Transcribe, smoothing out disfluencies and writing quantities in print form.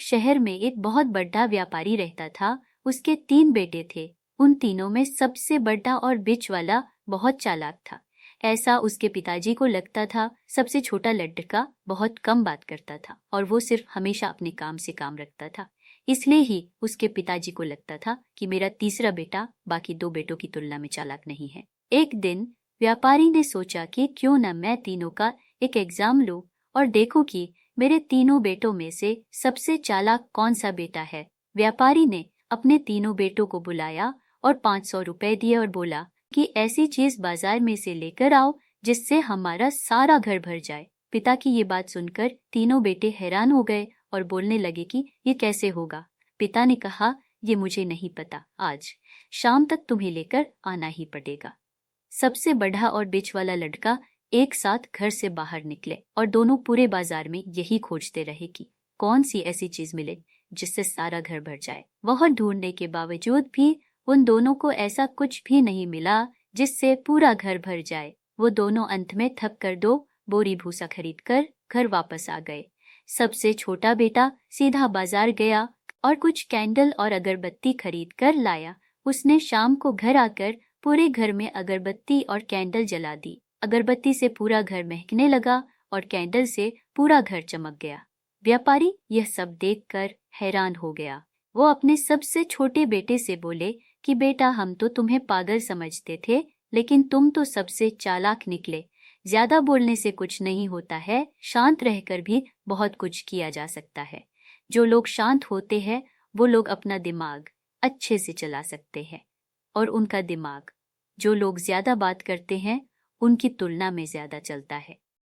शहर में एक बहुत बड़ा व्यापारी रहता था। उसके 3 बेटे थे। उन तीनों में सबसे बड़ा और बीच वाला बहुत चालाक था। ऐसा उसके पिताजी को लगता था। सबसे छोटा लड़का बहुत कम बात करता था और वो सिर्फ हमेशा अपने काम से काम रखता था। इसलिए ही उसके पिताजी को लगता था कि मेरा तीसरा बेटा बाकी 2 बेटों की तुलना में चालाक नहीं है। एक दिन व्यापारी ने सोचा कि क्यों न मैं तीनों का एक एग्जाम लूं और देखूं कि मेरे तीनों बेटों में से सबसे चालाक कौन सा बेटा है। व्यापारी ने अपने तीनों बेटों को बुलाया और 500 रुपए दिए और बोला कि ऐसी चीज बाजार में से लेकर आओ जिससे हमारा सारा घर भर जाए। पिता की ये बात सुनकर तीनों बेटे हैरान हो गए और बोलने लगे कि ये कैसे होगा। पिता ने कहा, ये मुझे नहीं पता, आज शाम तक तुम्हें लेकर आना ही पड़ेगा। सबसे बड़ा और बीच वाला लड़का एक साथ घर से बाहर निकले और दोनों पूरे बाजार में यही खोजते रहे कि कौन सी ऐसी चीज मिले जिससे सारा घर भर जाए। वह ढूंढने के बावजूद भी उन दोनों को ऐसा कुछ भी नहीं मिला जिससे पूरा घर भर जाए। वो दोनों अंत में थक कर 2 बोरी भूसा खरीदकर घर वापस आ गए। सबसे छोटा बेटा सीधा बाजार गया और कुछ कैंडल और अगरबत्ती खरीद कर लाया। उसने शाम को घर आकर पूरे घर में अगरबत्ती और कैंडल जला दी। अगरबत्ती से पूरा घर महकने लगा और कैंडल से पूरा घर चमक गया। व्यापारी यह सब देखकर हैरान हो गया। वो अपने सबसे छोटे बेटे से बोले कि बेटा, हम तो तुम्हें पागल समझते थे, लेकिन तुम तो सबसे चालाक निकले। ज्यादा बोलने से कुछ नहीं होता है, शांत रहकर भी बहुत कुछ किया जा सकता है। जो लोग शांत होते हैं वो लोग अपना दिमाग अच्छे से चला सकते हैं और उनका दिमाग जो लोग ज्यादा बात करते हैं उनकी तुलना में ज्यादा चलता है।